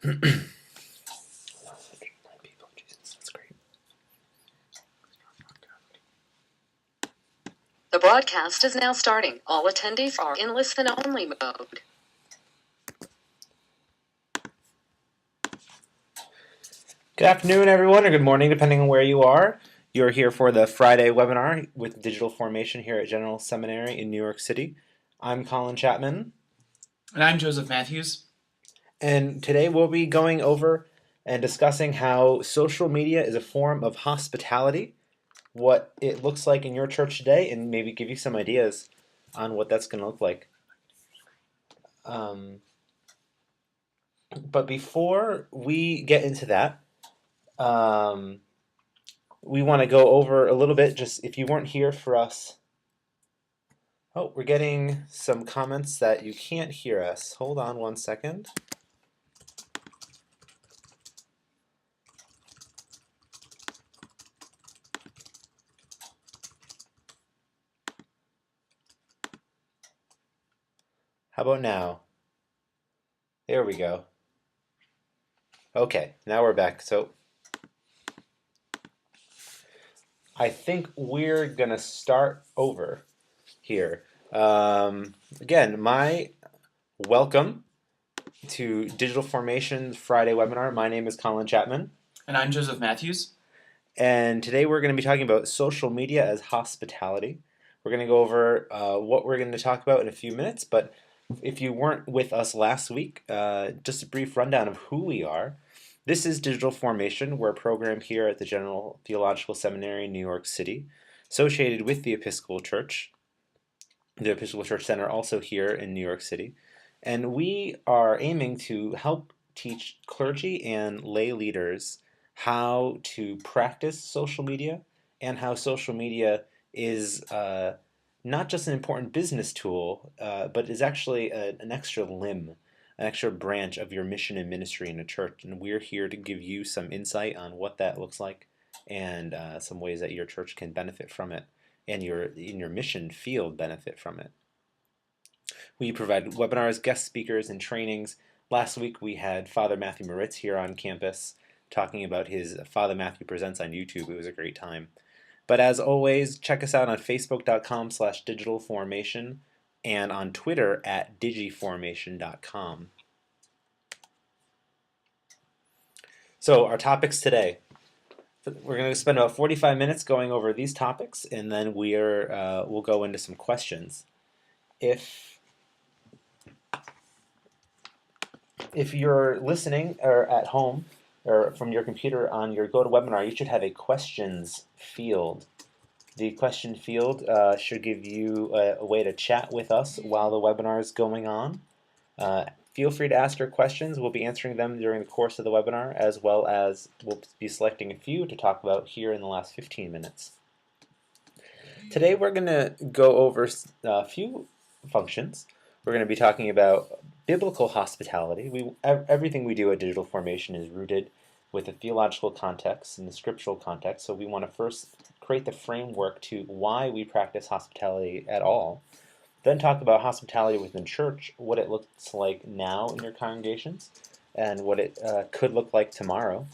That's great. The broadcast is now starting. All attendees are in listen-only mode. Good afternoon, everyone, or good morning, depending on where you are. You're here for the Friday webinar with digital formation here at General Seminary in New York City. I'm Colin Chapman. And I'm Joseph Matthews. And today we'll be going over and discussing how social media is a form of hospitality, what it looks like in your church today, and maybe give you some ideas on what that's going to look like. But before we get into that, we want to go over a little bit, just if you weren't here for us. Oh, we're getting some comments that you can't hear us. Hold on one second. How about now? There we go. Okay, now we're back. So I think we're going to start over here. Again, my welcome to Digital Formation Friday webinar. My name is Colin Chapman. And I'm Joseph Matthews. And today we're going to be talking about social media as hospitality. We're going to go over what we're going to talk about in a few minutes, but if you weren't with us last week, just a brief rundown of who we are. This is Digital Formation. We're a program here at the General Theological Seminary in New York City, associated with the Episcopal Church. The Episcopal Church Center also here in New York City. And we are aiming to help teach clergy and lay leaders how to practice social media and how social media is not just an important business tool, but is actually an extra limb, an extra branch of your mission and ministry in a church. And we're here to give you some insight on what that looks like and some ways that your church can benefit from it and in your mission field benefit from it. We provide webinars, guest speakers, and trainings. Last week we had Father Matthew Moritz here on campus talking about his Father Matthew Presents on YouTube. It was a great time. But as always, check us out on facebook.com/digitalformation and on Twitter at digiformation.com. So our topics today. We're going to spend about 45 minutes going over these topics, and then we'll go into some questions. If you're listening or at home or from your computer on your GoToWebinar, you should have a questions field. The question field should give you a way to chat with us while the webinar is going on. Feel free to ask your questions. We'll be answering them during the course of the webinar, as well as we'll be selecting a few to talk about here in the last 15 minutes. Today we're going to go over a few functions. We're going to be talking about biblical hospitality. Everything we do at Digital Formation is rooted with a theological context and the scriptural context, so we want to first create the framework to why we practice hospitality at all. Then talk about hospitality within church, what it looks like now in your congregations, and what it could look like tomorrow.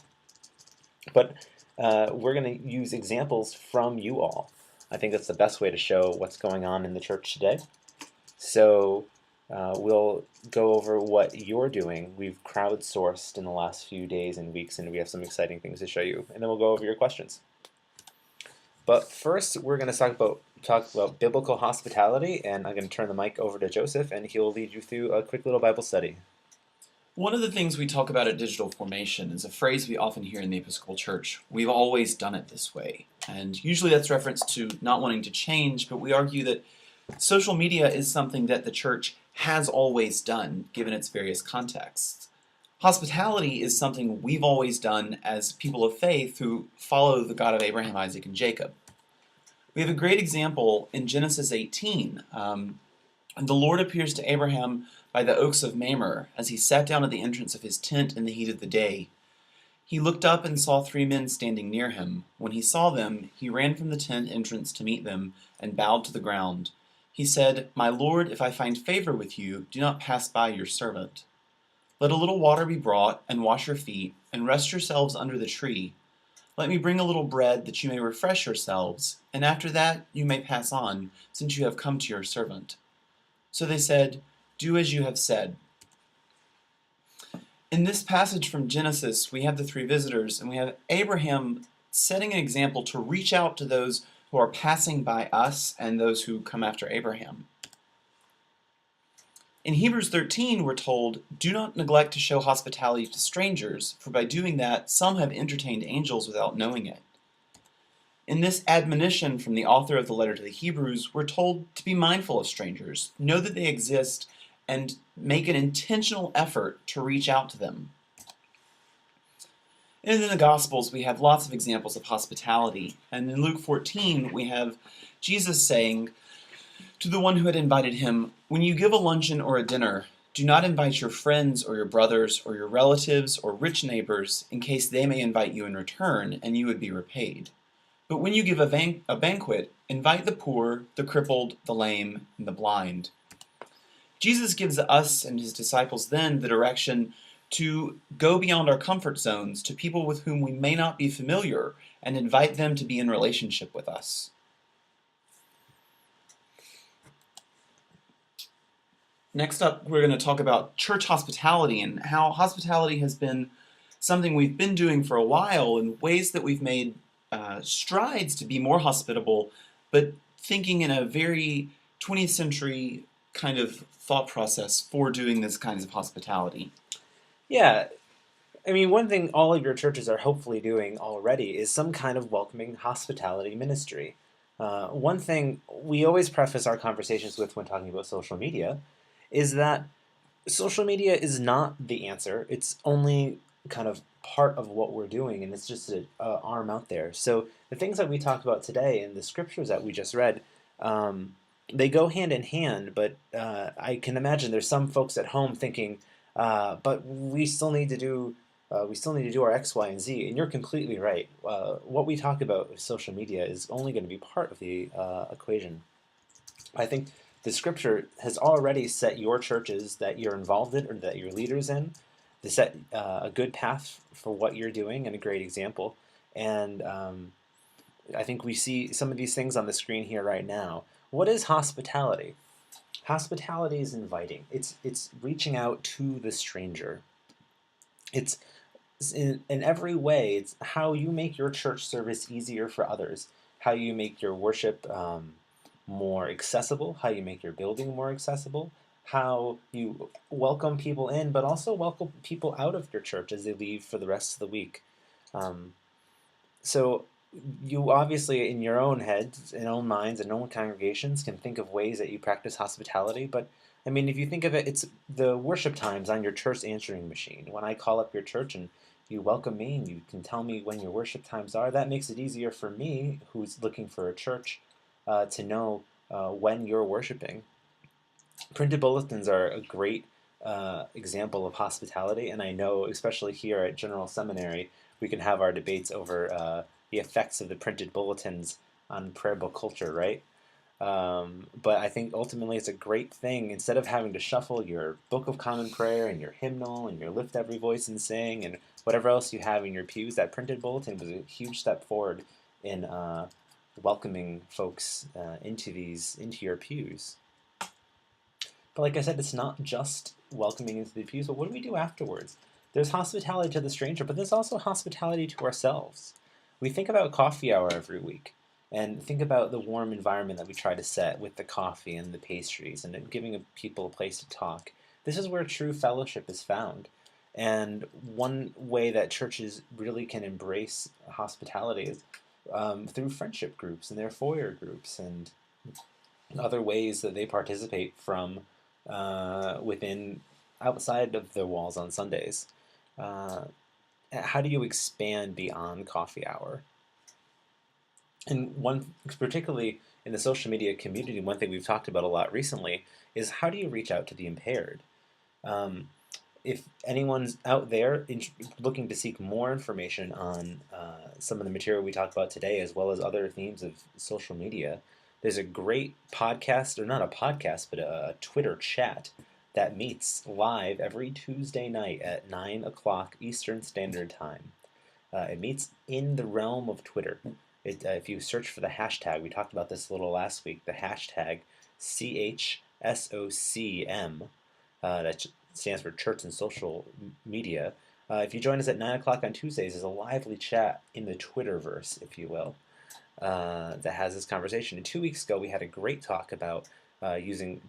But we're going to use examples from you all. I think that's the best way to show what's going on in the church today. So we'll go over what you're doing. We've crowdsourced in the last few days and weeks, and we have some exciting things to show you. And then we'll go over your questions. But first, we're going to talk about biblical hospitality, and I'm going to turn the mic over to Joseph, and he'll lead you through a quick little Bible study. One of the things we talk about at Digital Formation is a phrase we often hear in the Episcopal Church: we've always done it this way. And usually that's reference to not wanting to change, but we argue that social media is something that the church has always done, given its various contexts. Hospitality is something we've always done as people of faith who follow the God of Abraham, Isaac, and Jacob. We have a great example in Genesis 18. And the Lord appears to Abraham by the oaks of Mamre as he sat down at the entrance of his tent in the heat of the day. He looked up and saw 3 men standing near him. When he saw them, he ran from the tent entrance to meet them and bowed to the ground. He said, "My Lord, if I find favor with you, do not pass by your servant." Let a little water be brought, and wash your feet, and rest yourselves under the tree. Let me bring a little bread, that you may refresh yourselves, and after that you may pass on, since you have come to your servant. So they said, Do as you have said. In this passage from Genesis, we have the three visitors, and we have Abraham setting an example to reach out to those who are passing by us and those who come after Abraham. In Hebrews 13, we're told, Do not neglect to show hospitality to strangers, for by doing that, some have entertained angels without knowing it. In this admonition from the author of the letter to the Hebrews, we're told to be mindful of strangers, know that they exist, and make an intentional effort to reach out to them. And in the Gospels, we have lots of examples of hospitality. And in Luke 14, we have Jesus saying to the one who had invited him, When you give a luncheon or a dinner, do not invite your friends or your brothers or your relatives or rich neighbors, in case they may invite you in return, and you would be repaid. But when you give a banquet, invite the poor, the crippled, the lame, and the blind. Jesus gives us and his disciples then the direction to go beyond our comfort zones to people with whom we may not be familiar and invite them to be in relationship with us. Next up, we're going to talk about church hospitality and how hospitality has been something we've been doing for a while in ways that we've made strides to be more hospitable, but thinking in a very 20th century kind of thought process for doing this kinds of hospitality. Yeah, I mean, one thing all of your churches are hopefully doing already is some kind of welcoming hospitality ministry. One thing we always preface our conversations with when talking about social media is that social media is not the answer. It's only kind of part of what we're doing, and it's just an arm out there. So the things that we talked about today and the scriptures that we just read, they go hand in hand, but I can imagine there's some folks at home thinking, but we still need to do our X, Y, and Z, and you're completely right. What we talk about with social media is only going to be part of the equation. I think the scripture has already set your churches that you're involved in or that you're leaders in to set a good path for what you're doing and a great example. And I think we see some of these things on the screen here right now. What is hospitality? Hospitality is inviting. It's reaching out to the stranger. It's in every way. It's how you make your church service easier for others. How you make your worship more accessible. How you make your building more accessible. How you welcome people in, but also welcome people out of your church as they leave for the rest of the week. So you obviously, in your own heads, in own minds, and own congregations, can think of ways that you practice hospitality. But I mean, if you think of it, it's the worship times on your church answering machine. When I call up your church and you welcome me and you can tell me when your worship times are, that makes it easier for me, who's looking for a church, to know when you're worshiping. Printed bulletins are a great example of hospitality, and I know, especially here at General Seminary, we can have our debates over the effects of the printed bulletins on prayer book culture, right? But I think ultimately it's a great thing. Instead of having to shuffle your Book of Common Prayer and your hymnal and your Lift Every Voice and Sing and whatever else you have in your pews, that printed bulletin was a huge step forward in welcoming folks into your pews. But like I said, it's not just welcoming into the pews, but what do we do afterwards? There's hospitality to the stranger, but there's also hospitality to ourselves. We think about coffee hour every week, and think about the warm environment that we try to set with the coffee and the pastries and giving people a place to talk. This is where true fellowship is found. And one way that churches really can embrace hospitality is through friendship groups and their foyer groups and other ways that they participate from within, outside of the walls on Sundays. How do you expand beyond coffee hour? And one, particularly in the social media community, one thing we've talked about a lot recently is how do you reach out to the impaired? If anyone's out there looking to seek more information on some of the material we talked about today, as well as other themes of social media, there's a great podcast, or not a podcast, but a Twitter chat that meets live every Tuesday night at 9 o'clock Eastern Standard Time. It meets in the realm of Twitter. If you search for the hashtag, we talked about this a little last week, the hashtag CHSOCM, that stands for Church and Social Media. If you join us at 9 o'clock on Tuesdays, there's a lively chat in the Twitterverse, if you will, that has this conversation. And 2 weeks ago, we had a great talk about using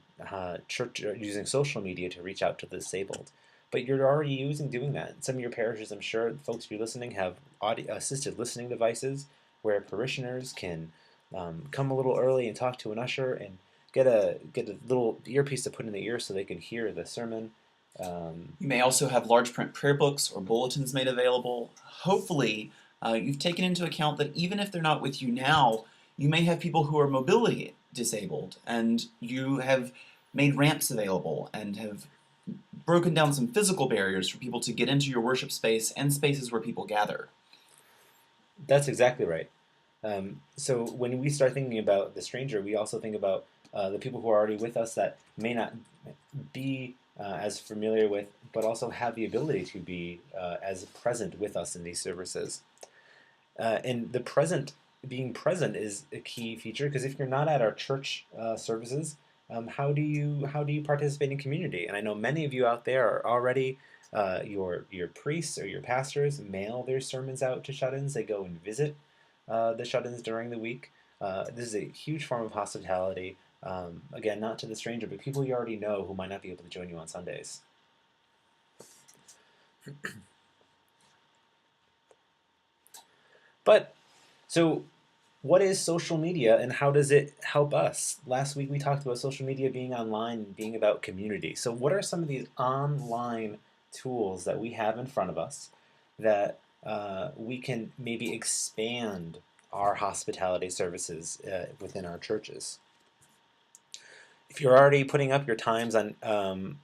social media to reach out to the disabled. But you're already doing that. In some of your parishes, I'm sure, folks you're listening, have assisted listening devices where parishioners can come a little early and talk to an usher and get a little earpiece to put in the ear so they can hear the sermon. You may also have large print prayer books or bulletins made available. Hopefully, you've taken into account that even if they're not with you now, you may have people who are mobility disabled, and you have made ramps available and have broken down some physical barriers for people to get into your worship space and spaces where people gather. That's exactly right. So when we start thinking about the stranger, we also think about the people who are already with us that may not be as familiar with, but also have the ability to be as present with us in these services. And being present is a key feature, because if you're not at our church services, how do you participate in community? And I know many of you out there are already your priests or your pastors mail their sermons out to shut-ins. They go and visit the shut-ins during the week. This is a huge form of hospitality. Again, not to the stranger, but people you already know who might not be able to join you on Sundays. So what is social media and how does it help us? Last week we talked about social media being online and being about community. So what are some of these online tools that we have in front of us that we can maybe expand our hospitality services within our churches? If you're already putting up your times on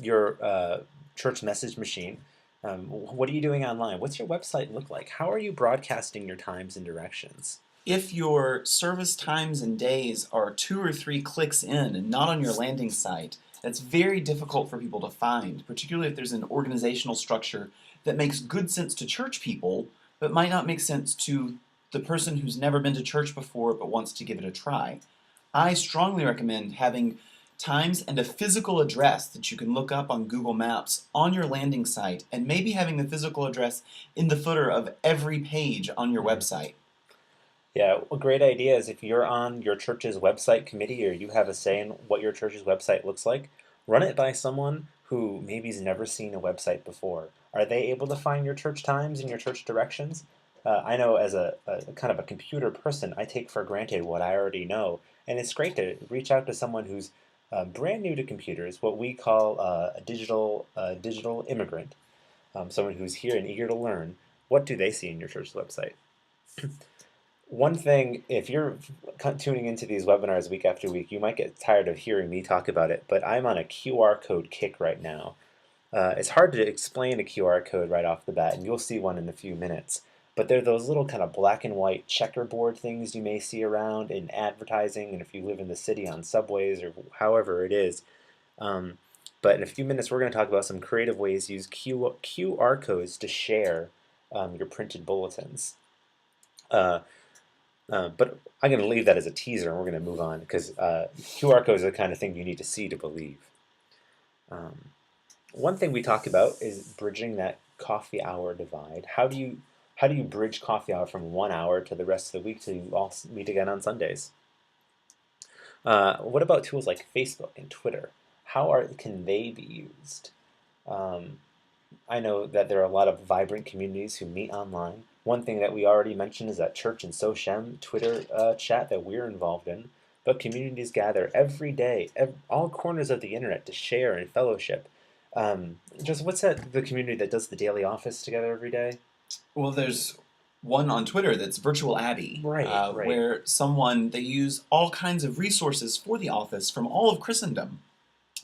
your church message machine, what are you doing online? What's your website look like? How are you broadcasting your times and directions? If your service times and days are 2 or 3 clicks in and not on your landing site, that's very difficult for people to find, particularly if there's an organizational structure that makes good sense to church people, but might not make sense to the person who's never been to church before but wants to give it a try. I strongly recommend having times and a physical address that you can look up on Google Maps on your landing site, and maybe having the physical address in the footer of every page on your website. Yeah, a great idea is if you're on your church's website committee or you have a say in what your church's website looks like, run it by someone who maybe's never seen a website before. Are they able to find your church times and your church directions? I know as a kind of a computer person, I take for granted what I already know, and it's great to reach out to someone who's brand new to computers, what we call a digital immigrant, someone who's here and eager to learn. What do they see in your church's website? One thing, if you're tuning into these webinars week after week, you might get tired of hearing me talk about it, but I'm on a QR code kick right now. It's hard to explain a QR code right off the bat, and you'll see one in a few minutes. But they're those little kind of black and white checkerboard things you may see around in advertising, and if you live in the city on subways or however it is. But in a few minutes, we're going to talk about some creative ways to use QR codes to share your printed bulletins. But I'm going to leave that as a teaser, and we're going to move on, because QR codes are the kind of thing you need to see to believe. One thing we talk about is bridging that coffee hour divide. How do you bridge coffee hour from 1 hour to the rest of the week till you all meet again on Sundays? What about tools like Facebook and Twitter? How can they be used? I know that there are a lot of vibrant communities who meet online. One thing that we already mentioned is that Church and Sociem Twitter chat that we're involved in. But communities gather every day, all corners of the internet, to share and fellowship. Just what's the community that does the daily office together every day? Well, there's one on Twitter that's Virtual Abbey, right. where they use all kinds of resources for the office from all of Christendom.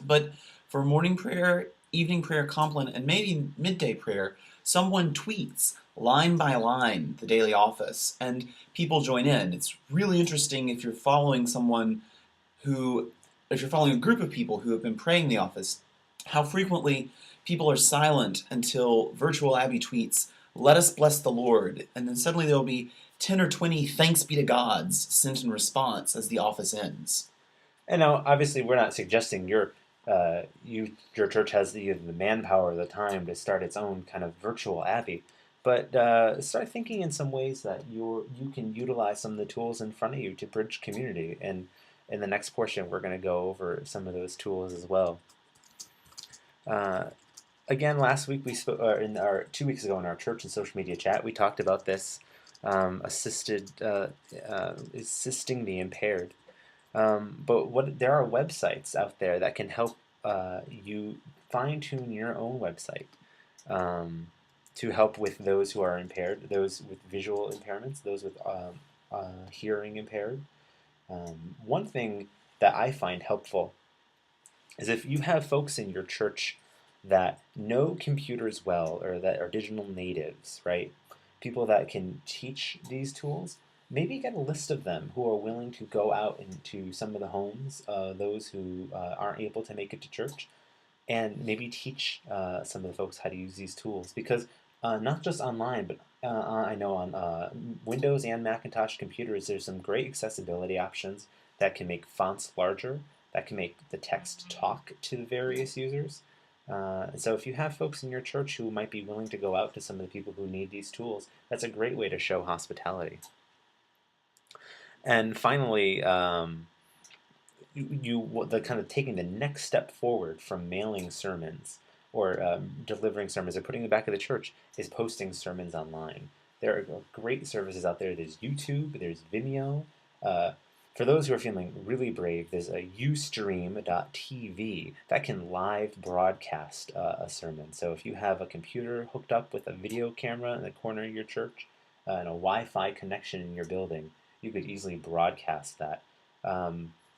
But for morning prayer, evening prayer, compline, and maybe midday prayer, someone tweets line by line the daily office, and people join in. It's really interesting if you're following a group of people who have been praying the office How frequently people are silent until virtual Abby tweets, "Let us bless the Lord," and then suddenly there will be 10 or 20 "thanks be to gods" sent in response as the office ends. And now, obviously, we're not suggesting your church has the manpower or the time to start its own kind of virtual Abbey, but start thinking in some ways that you can utilize some of the tools in front of you to bridge community. And in the next portion, we're going to go over some of those tools as well. Again, last week we spoke, in our 2 weeks ago in our church and social media chat, we talked about this assisting the impaired. But there are websites out there that can help you fine tune your own website to help with those who are impaired, those with visual impairments, those with hearing impaired. One thing that I find helpful is if you have folks in your church that know computers well or that are digital natives, right? People that can teach these tools, maybe get a list of them who are willing to go out into some of the homes, those who aren't able to make it to church, and maybe teach some of the folks how to use these tools. Because not just online, but I know on Windows and Macintosh computers, there's some great accessibility options that can make fonts larger, that can make the text talk to the various users. So if you have folks in your church who might be willing to go out to some of the people who need these tools, that's a great way to show hospitality. And finally, the kind of taking the next step forward from mailing sermons or delivering sermons or putting them back at the church is posting sermons online. There are great services out there. There's YouTube, there's Vimeo. For those who are feeling really brave, there's a ustream.tv that can live broadcast a sermon. So if you have a computer hooked up with a video camera in the corner of your church and a Wi-Fi connection in your building, you could easily broadcast that.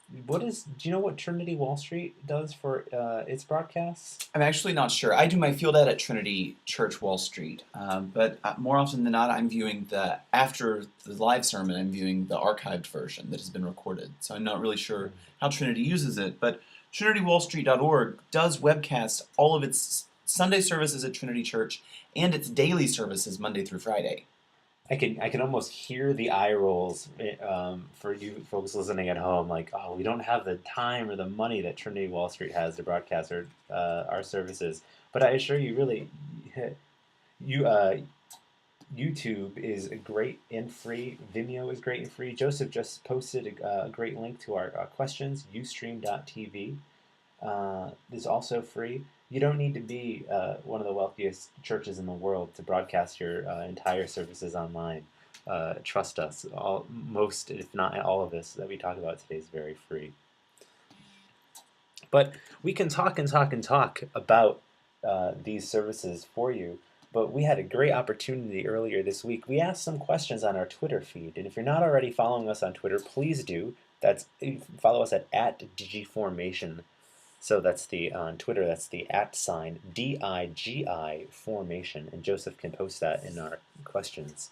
Do you know what Trinity Wall Street does for its broadcasts? I'm actually not sure. I do my field ed at Trinity Church Wall Street, but more often than not, I'm viewing after the live sermon, I'm viewing the archived version that has been recorded. So I'm not really sure how Trinity uses it, but trinitywallstreet.org does webcast all of its Sunday services at Trinity Church and its daily services Monday through Friday. I can almost hear the eye rolls for you folks listening at home, like, oh, we don't have the time or the money that Trinity Wall Street has to broadcast our services. But I assure you, really, YouTube is great and free. Vimeo is great and free. Joseph just posted a great link to our questions, ustream.tv. Is also free. You don't need to be one of the wealthiest churches in the world to broadcast your entire services online. Trust us, most, if not all of this that we talk about today is very free. But we can talk and talk and talk about these services for you. But we had a great opportunity earlier this week. We asked some questions on our Twitter feed. And if you're not already following us on Twitter, please do. Follow us at @digiformation. So that's on Twitter, that's the @ DIGI formation, and Joseph can post that in our questions.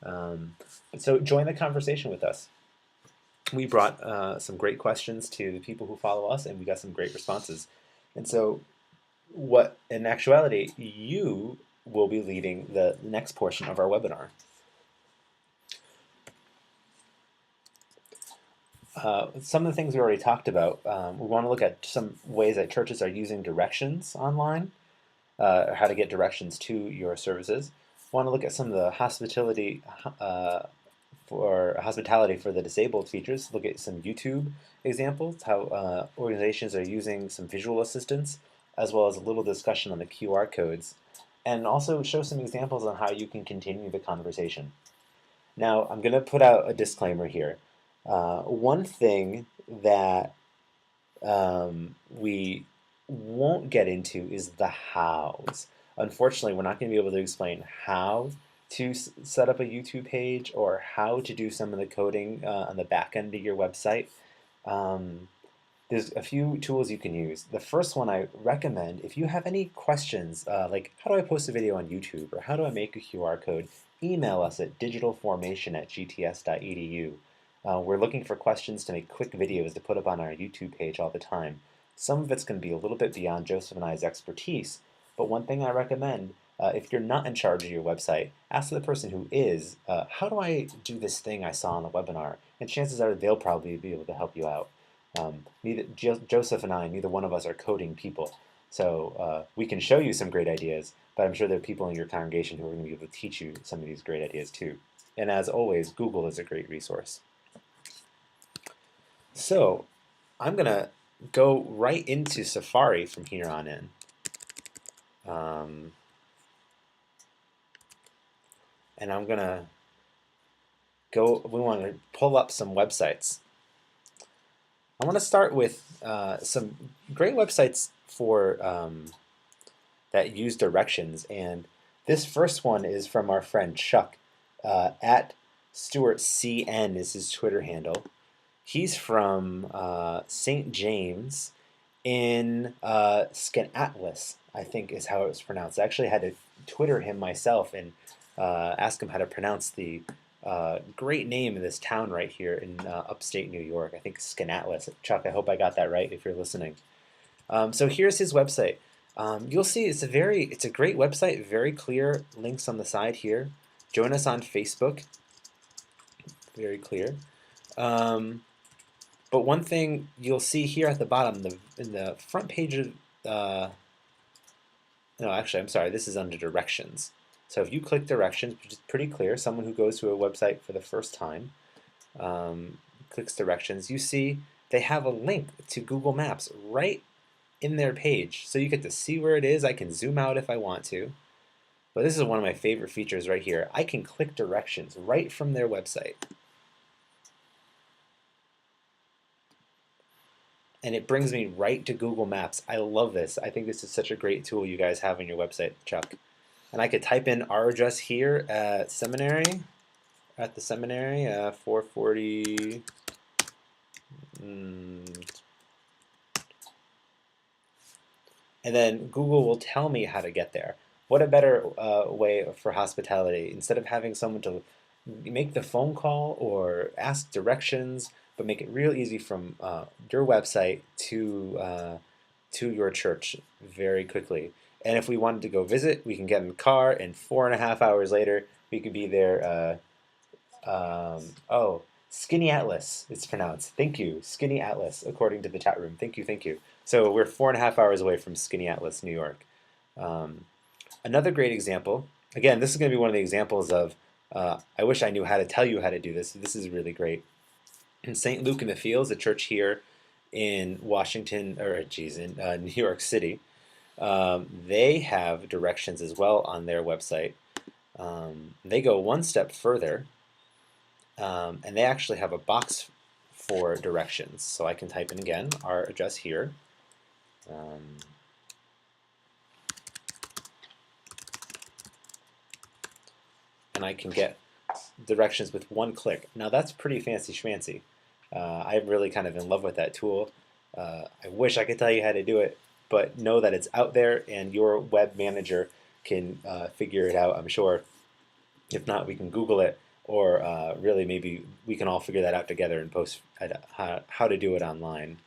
So join the conversation with us. We brought some great questions to the people who follow us, and we got some great responses. And so in actuality, you will be leading the next portion of our webinar. Some of the things we already talked about, we want to look at some ways that churches are using directions online, or how to get directions to your services. We want to look at some of the hospitality for the disabled features, look at some YouTube examples, how organizations are using some visual assistance, as well as a little discussion on the QR codes, and also show some examples on how you can continue the conversation. Now, I'm going to put out a disclaimer here. One thing that we won't get into is the hows. Unfortunately, we're not going to be able to explain how to set up a YouTube page or how to do some of the coding on the back end of your website. There's a few tools you can use. The first one I recommend, if you have any questions, like how do I post a video on YouTube or how do I make a QR code, email us at digitalformation@gts.edu. We're looking for questions to make quick videos to put up on our YouTube page all the time. Some of it's going to be a little bit beyond Joseph and I's expertise, but one thing I recommend, if you're not in charge of your website, ask the person who is, how do I do this thing I saw on the webinar? And chances are they'll probably be able to help you out. Joseph and I, neither one of us are coding people, so we can show you some great ideas, but I'm sure there are people in your congregation who are going to be able to teach you some of these great ideas too. And as always, Google is a great resource. So I'm going to go right into Safari from here on in. And I'm going to we want to pull up some websites. I want to start with some great websites for that use directions. And this first one is from our friend Chuck, at StewartCN is his Twitter handle. He's from St. James in Skenatlis, I think is how it was pronounced. I actually had to Twitter him myself and ask him how to pronounce the great name of this town right here in upstate New York. I think Skenatlis. Chuck, I hope I got that right if you're listening. So here's his website. You'll see it's a great website, very clear links on the side here. Join us on Facebook. Very clear. But one thing you'll see here at the bottom, in the front page of, no, actually, I'm sorry, this is under directions. So if you click directions, which is pretty clear, someone who goes to a website for the first time, clicks directions, you see they have a link to Google Maps right in their page. So you get to see where it is. I can zoom out if I want to. But this is one of my favorite features right here. I can click directions right from their website. And it brings me right to Google Maps. I love this. I think this is such a great tool you guys have on your website, Chuck. And I could type in our address here at the seminary, 440. And then Google will tell me how to get there. What a better way for hospitality. Instead of having someone to make the phone call or ask directions, but make it real easy from your website to your church very quickly. And if we wanted to go visit, we can get in the car, and 4.5 hours later, we could be there. Skinny Atlas, it's pronounced. Thank you, Skinny Atlas, according to the chat room. Thank you, thank you. So we're 4.5 hours away from Skinny Atlas, New York. Another great example, again, this is going to be one of the examples of, I wish I knew how to tell you how to do this. This is really great. In St. Luke in the Fields, a church here in New York City, they have directions as well on their website. They go one step further, and they actually have a box for directions. So I can type in again our address here. And I can get directions with one click. Now that's pretty fancy schmancy. I'm really kind of in love with that tool. I wish I could tell you how to do it, but know that it's out there and your web manager can figure it out, I'm sure. If not, we can Google it, or really maybe we can all figure that out together and post how to do it online.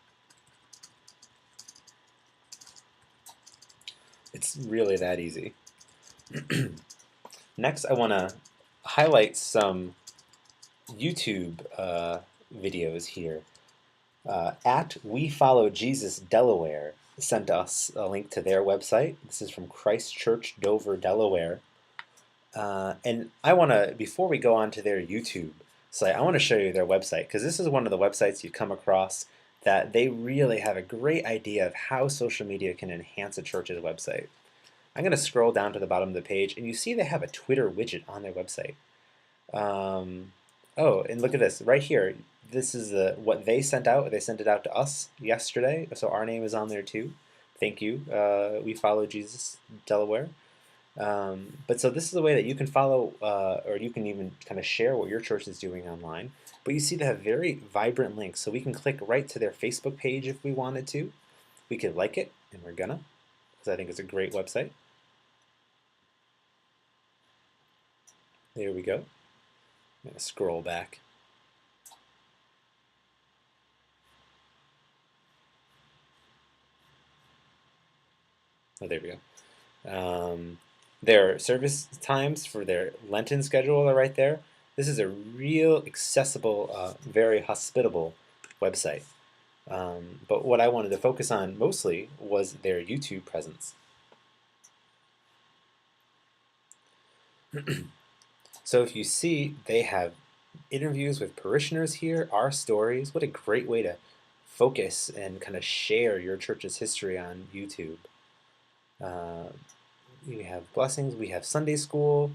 It's really that easy. Next, I want to highlight some YouTube videos here. At We Follow Jesus Delaware sent us a link to their website. This is from Christ Church, Dover, Delaware. And I want to, before we go on to their YouTube site, I want to show you their website, because this is one of the websites you come across that they really have a great idea of how social media can enhance a church's website. I'm going to scroll down to the bottom of the page, and you see they have a Twitter widget on their website. And look at this right here. This is what they sent out. They sent it out to us yesterday, so our name is on there too. Thank you. We Follow Jesus Delaware. But so this is a way that you can follow, or you can even kind of share what your church is doing online. But you see they have very vibrant links, so we can click right to their Facebook page if we wanted to. We could like it, and we're gonna, because I think it's a great website. There we go. I'm going to scroll back. Oh, there we go. Their service times for their Lenten schedule are right there. This is a real accessible, very hospitable website. But what I wanted to focus on mostly was their YouTube presence. So if you see, they have interviews with parishioners here, our stories. What a great way to focus and kind of share your church's history on YouTube. We have blessings. We have Sunday school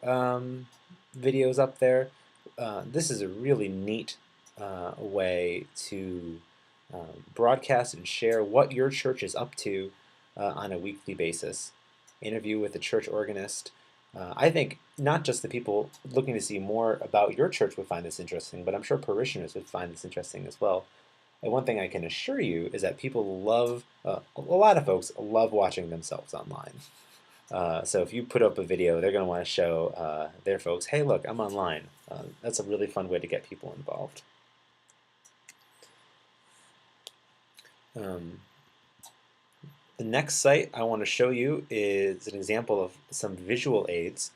videos up there. This is a really neat way to broadcast and share what your church is up to on a weekly basis. Interview with the church organist. I think not just the people looking to see more about your church would find this interesting, but I'm sure parishioners would find this interesting as well. And one thing I can assure you is that people love, a lot of folks love watching themselves online. So if you put up a video, they're going to want to show their folks, hey, look, I'm online. That's a really fun way to get people involved. The next site I want to show you is an example of some visual aids.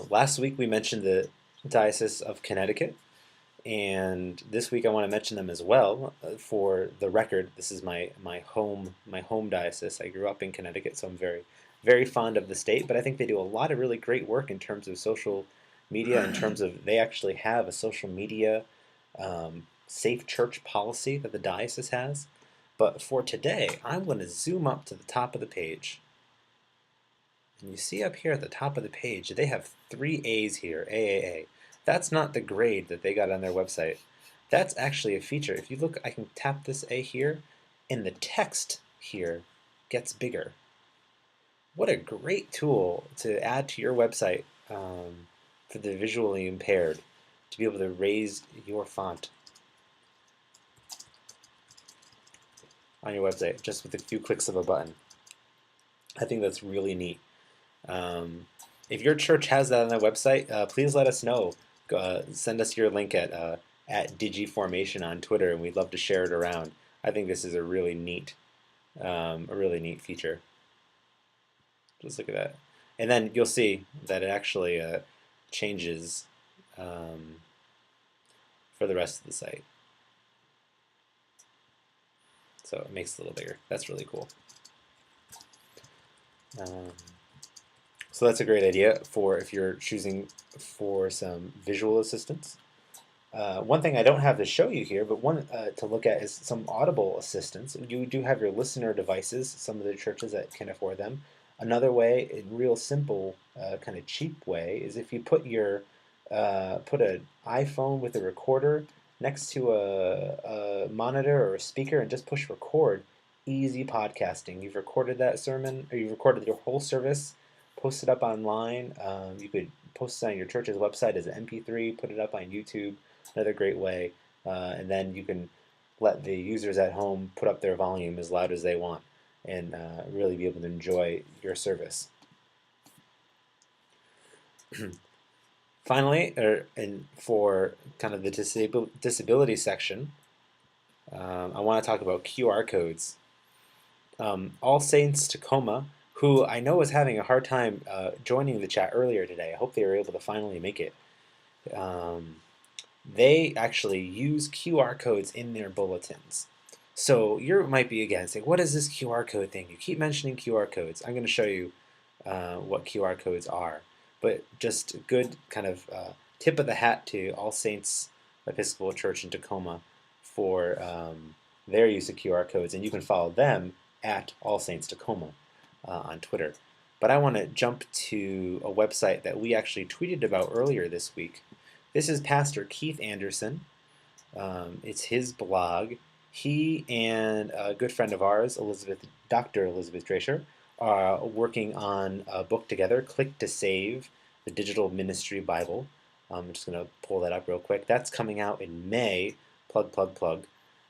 Last week we mentioned the Diocese of Connecticut, and this week I want to mention them as well. For the record, this is my home diocese. I grew up in Connecticut, so I'm very fond of the state, but I think they do a lot of really great work in terms of social media, in terms of they actually have a social media safe church policy that the diocese has. But for today, I'm going to zoom up to the top of the page. And you see up here at the top of the page, they have 3 A's here, AAA. That's not the grade that they got on their website. That's actually a feature. If you look, I can tap this A here, and the text here gets bigger. What a great tool to add to your website for the visually impaired, to be able to raise your font on your website just with a few clicks of a button. I think that's really neat. If your church has that on their website, please let us know. Send us your link at Digiformation on Twitter, and we'd love to share it around. I think this is a really neat feature. Just look at that, and then you'll see that it actually changes for the rest of the site. So it makes it a little bigger. That's really cool. So that's a great idea for if you're choosing for some visual assistance. One thing I don't have to show you here, but one to look at is some Audible Assistance. You do have your listener devices, some of the churches that can afford them. Another way, a real simple, kind of cheap way, is if you put your put an iPhone with a recorder next to a monitor or a speaker and just push record. Easy podcasting. You've recorded that sermon, or you've recorded your whole service, post it up online. You could post it on your church's website as an MP3, put it up on YouTube. Another great way. And then you can let the users at home put up their volume as loud as they want and really be able to enjoy your service. Finally, and for kind of the disability section, I want to talk about QR codes. All Saints Tacoma, who I know was having a hard time joining the chat earlier today. I hope they were able to finally make it. They actually use QR codes in their bulletins. So you might be again saying, what is this QR code thing? You keep mentioning QR codes. I'm going to show you what QR codes are. But just a good kind of tip of the hat to All Saints Episcopal Church in Tacoma for their use of QR codes. And you can follow them at All Saints Tacoma on Twitter. But I want to jump to a website that we actually tweeted about earlier this week. This is Pastor Keith Anderson. It's his blog. He and a good friend of ours, Dr. Elizabeth Dracher, are working on a book together, Click to Save, the Digital Ministry Bible. I'm just going to pull that up real quick. That's coming out in May. Plug.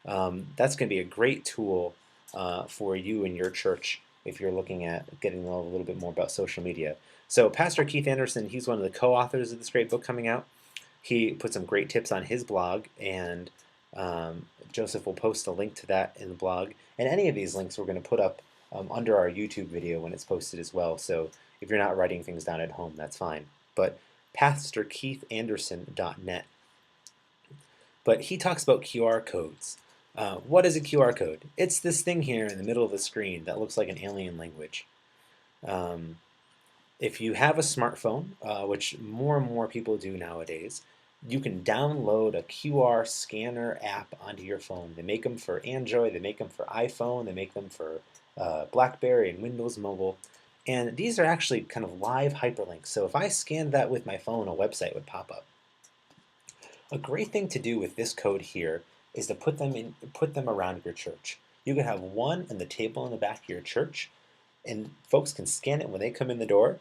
That's going to be a great tool for you and your church if you're looking at getting to know a little bit more about social media. So Pastor Keith Anderson, he's one of the co-authors of this great book coming out. He put some great tips on his blog, and Joseph will post a link to that in the blog. And any of these links we're going to put up under our YouTube video when it's posted as well. So if you're not writing things down at home, that's fine. But pastorkeithanderson.net. But he talks about QR codes. What is a QR code? It's this thing here in the middle of the screen that looks like an alien language. If you have a smartphone, which more and more people do nowadays, you can download a QR scanner app onto your phone. They make them for Android, they make them for iPhone, they make them for BlackBerry and Windows Mobile. And these are actually kind of live hyperlinks. So if I scanned that with my phone, a website would pop up. A great thing to do with this code here is to put them around your church. You can have one on the table in the back of your church, and folks can scan it when they come in the door,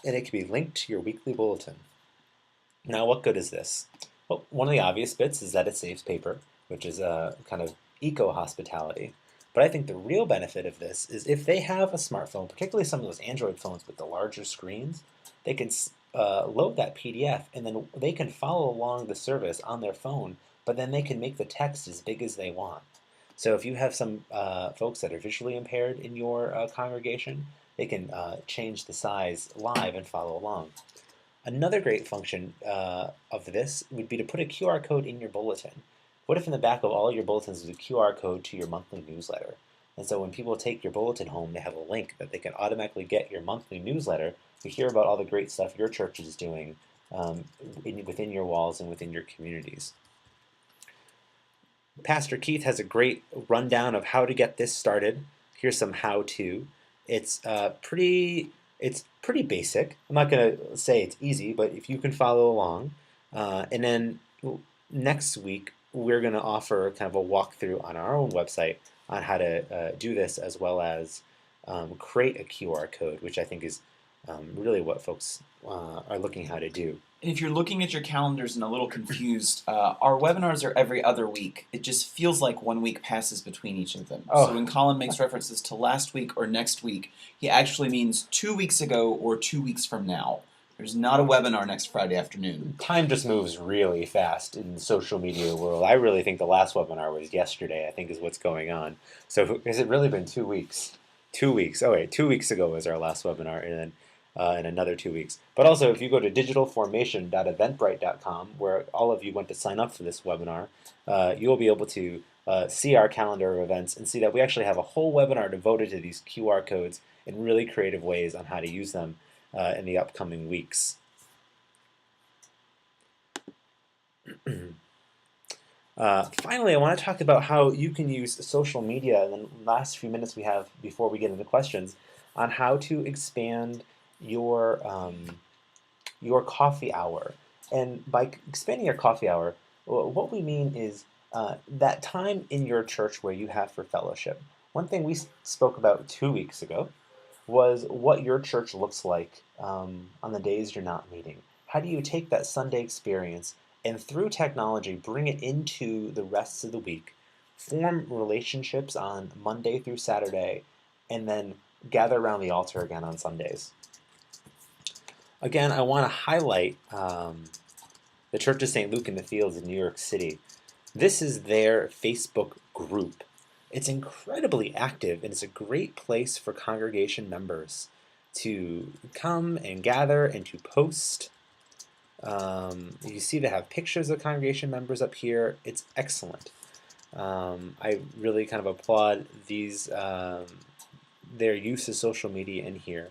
and it can be linked to your weekly bulletin. Now, what good is this? Well, one of the obvious bits is that it saves paper, which is a kind of eco-hospitality. But I think the real benefit of this is if they have a smartphone, particularly some of those Android phones with the larger screens, they can load that PDF, and then they can follow along the service on their phone, but then they can make the text as big as they want. So if you have some folks that are visually impaired in your congregation, they can change the size live and follow along. Another great function of this would be to put a QR code in your bulletin. What if in the back of all your bulletins is a QR code to your monthly newsletter? And so when people take your bulletin home, they have a link that they can automatically get your monthly newsletter to hear about all the great stuff your church is doing within your walls and within your communities. Pastor Keith has a great rundown of how to get this started. Here's some how-to. It's pretty basic. I'm not going to say it's easy, but if you can follow along. And then next week, we're going to offer kind of a walkthrough on our own website on how to do this, as well as create a QR code, which I think is really what folks are looking how to do. And if you're looking at your calendars and a little confused, our webinars are every other week. It just feels like 1 week passes between each of them. Oh. So when Colin makes references to last week or next week, he actually means 2 weeks ago or 2 weeks from now. There's not a webinar next Friday afternoon. Time just moves really fast in the social media world. I really think the last webinar was yesterday, I think is what's going on. So has it really been 2 weeks? 2 weeks. Oh wait, 2 weeks ago was our last webinar, and then in another 2 weeks. But also, if you go to digitalformation.eventbrite.com, where all of you went to sign up for this webinar, you'll be able to see our calendar of events and see that we actually have a whole webinar devoted to these QR codes in really creative ways on how to use them in the upcoming weeks. Finally, I want to talk about how you can use social media in the last few minutes we have before we get into questions on how to expand your coffee hour. And by expanding your coffee hour, what we mean is that time in your church where you have for fellowship. One thing we spoke about 2 weeks ago was what your church looks like on the days you're not meeting. How do you take that Sunday experience and through technology bring it into the rest of the week, form relationships on Monday through Saturday, and then gather around the altar again on Sundays? Again, I want to highlight the Church of St. Luke in the Fields in New York City. This is their Facebook group. It's incredibly active, and it's a great place for congregation members to come and gather and to post. You see they have pictures of congregation members up here. It's excellent. I really kind of applaud their use of social media in here.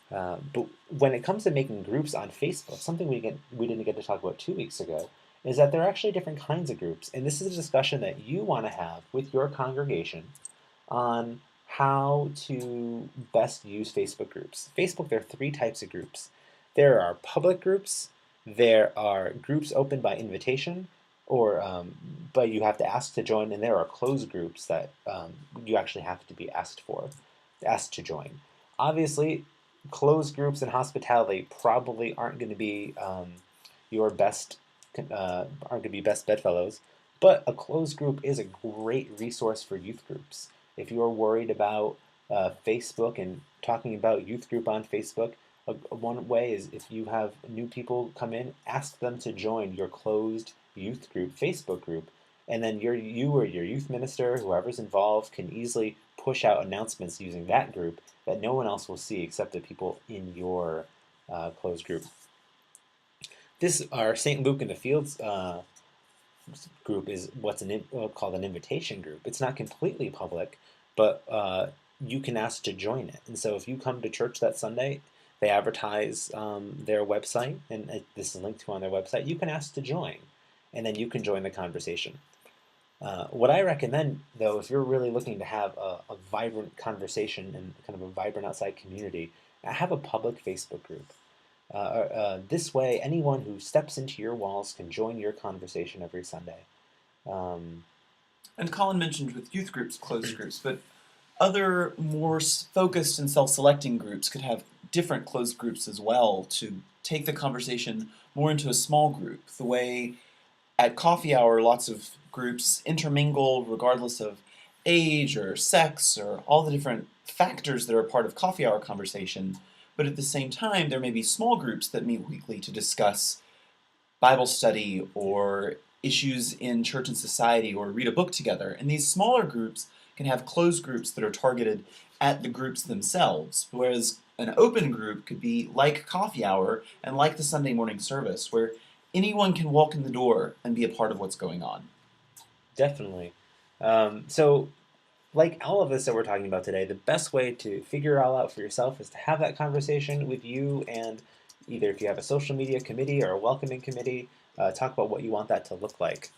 But when it comes to making groups on Facebook, something we didn't get to talk about 2 weeks ago, is that there are actually different kinds of groups. And this is a discussion that you want to have with your congregation on how to best use Facebook groups. Facebook, there are 3 types of groups. There are public groups, there are groups open by invitation, but you have to ask to join, and there are closed groups that you actually have to be asked to join. Obviously, closed groups in hospitality probably aren't going to be your best bedfellows, but a closed group is a great resource for youth groups. If you are worried about Facebook and talking about youth group on Facebook, one way is if you have new people come in, ask them to join your closed youth group Facebook group, and then you or your youth minister, whoever's involved, can easily push out announcements using that group that no one else will see except the people in your closed group. Our St. Luke in the Fields group is what's called an invitation group. It's not completely public, but you can ask to join it. And so if you come to church that Sunday, they advertise their website, and this is linked to on their website. You can ask to join, and then you can join the conversation. What I recommend, though, if you're really looking to have a vibrant conversation and kind of a vibrant outside community, have a public Facebook group. This way, anyone who steps into your walls can join your conversation every Sunday. And Colin mentioned with youth groups, closed groups, but other more focused and self-selecting groups could have different closed groups as well to take the conversation more into a small group. The way at coffee hour, lots of groups intermingle regardless of age or sex or all the different factors that are part of coffee hour conversation. But at the same time, there may be small groups that meet weekly to discuss Bible study or issues in church and society or read a book together. And these smaller groups can have closed groups that are targeted at the groups themselves, whereas an open group could be like coffee hour and like the Sunday morning service, where anyone can walk in the door and be a part of what's going on. Definitely. So, like all of this that we're talking about today, the best way to figure it all out for yourself is to have that conversation with you, and either if you have a social media committee or a welcoming committee, talk about what you want that to look like.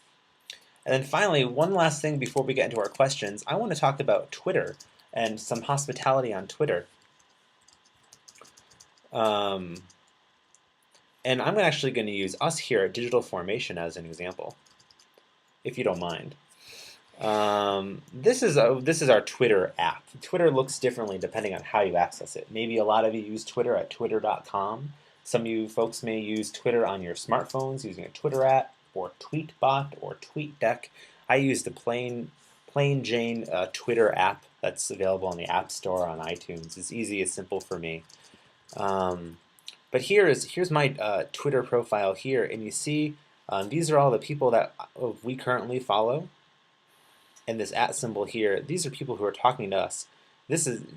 And then finally, one last thing before we get into our questions, I want to talk about Twitter and some hospitality on Twitter. And I'm actually going to use us here at Digital Formation as an example, if you don't mind. This is our Twitter app. Twitter looks differently depending on how you access it. Maybe a lot of you use Twitter at twitter.com. Some of you folks may use Twitter on your smartphones using a Twitter app or Tweetbot or TweetDeck. I use the plain Jane Twitter app that's available on the App Store on iTunes. It's easy, it's simple for me. But here's my Twitter profile here, and you see these are all the people that we currently follow. And this @ symbol here, these are people who are talking to us.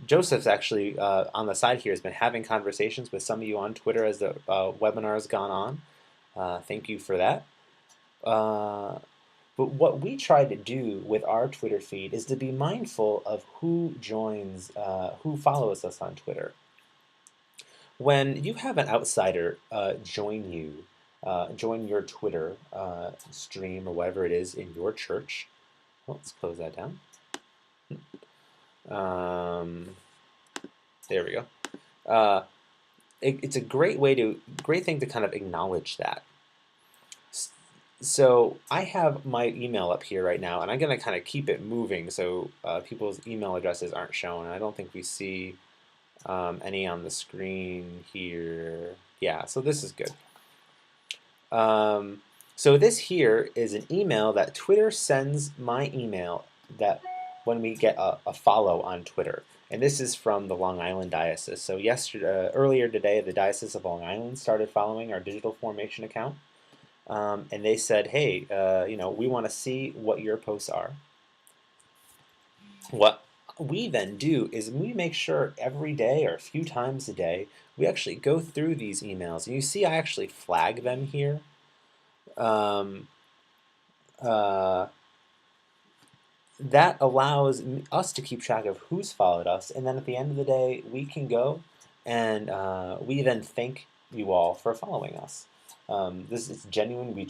Joseph's actually on the side here has been having conversations with some of you on Twitter as the webinar has gone on. Thank you for that. But what we try to do with our Twitter feed is to be mindful of who joins, who follows us on Twitter. When you have an outsider join your Twitter stream or whatever it is in your church, let's close that down. There we go. It's a great thing to kind of acknowledge that. So I have my email up here right now, and I'm going to kind of keep it moving so people's email addresses aren't shown. I don't think we see any on the screen here. Yeah, so this is good. So this here is an email that Twitter sends my email that when we get a follow on Twitter. And this is from the Long Island Diocese. So earlier today, the Diocese of Long Island started following our Digital Formation account. And they said, hey, we want to see what your posts are. What we then do is we make sure every day or a few times a day, we actually go through these emails. And you see I actually flag them here. That allows us to keep track of who's followed us, and then at the end of the day, we can go and we then thank you all for following us. This is genuine. We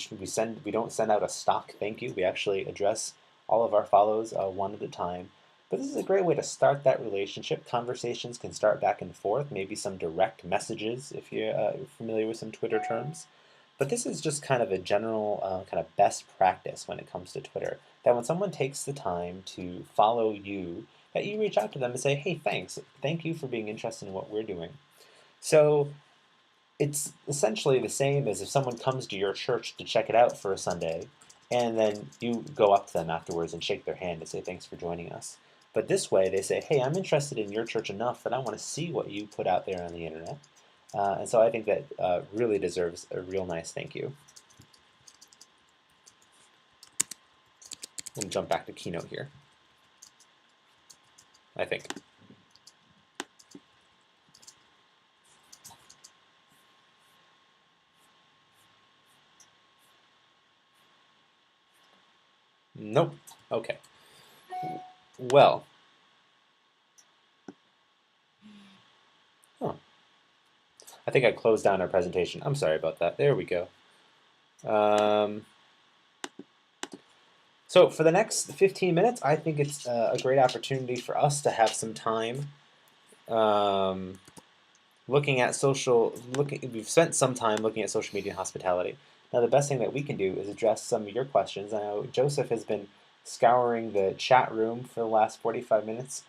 don't send out a stock thank you. We actually address all of our follows one at a time. But this is a great way to start that relationship. Conversations can start back and forth, maybe some direct messages if you're familiar with some Twitter terms. But this is just kind of a general kind of best practice when it comes to Twitter. That when someone takes the time to follow you, that you reach out to them and say, hey, thanks. Thank you for being interested in what we're doing. So it's essentially the same as if someone comes to your church to check it out for a Sunday, and then you go up to them afterwards and shake their hand and say, thanks for joining us. But this way, they say, hey, I'm interested in your church enough that I want to see what you put out there on the internet. And so I think that really deserves a real nice thank you. We'll jump back to Keynote here. I think. Nope. Okay. Well. Huh. I think I closed down our presentation. I'm sorry about that. There we go. So for the next 15 minutes, I think it's a great opportunity for us to have some time looking at we've spent some time looking at social media and hospitality. Now the best thing that we can do is address some of your questions. I know Joseph has been scouring the chat room for the last 45 minutes,